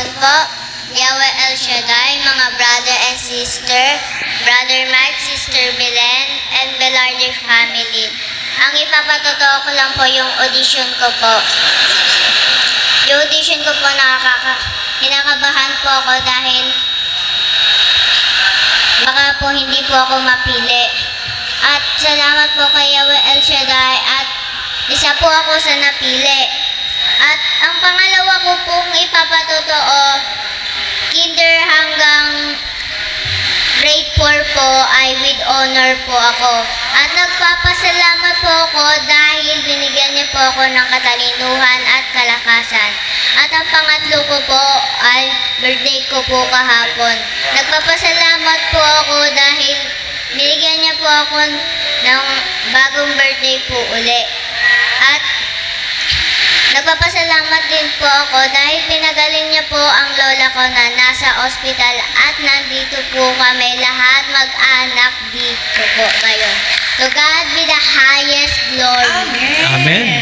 Panginoon po, Yahweh El Shaddai, mga brother and sister, Brother Mike, Sister Belen, and Belardi family. Ang ipapatotoo ko lang po yung audition ko po. Yung audition ko po, kinakabahan po ako dahil baka po hindi po ako mapili. At salamat po kay Yahweh El Shaddai at isa po ako sa napili. At ang pangalawa ko pong ipapatotoo, kinder hanggang grade 4 po ay with honor po ako. At nagpapasalamat po ako dahil binigyan niyo po ako ng katalinuhan at kalakasan. At ang pangatlo ko po ay birthday ko po kahapon. Nagpapasalamat po ako dahil binigyan niya po ako ng bagong birthday po uli. At nagpapasalamat din po ako dahil pinagaling niya po ang lola ko na nasa ospital at nandito po kami lahat mag-anak dito po ngayon. To God be the highest glory. Amen.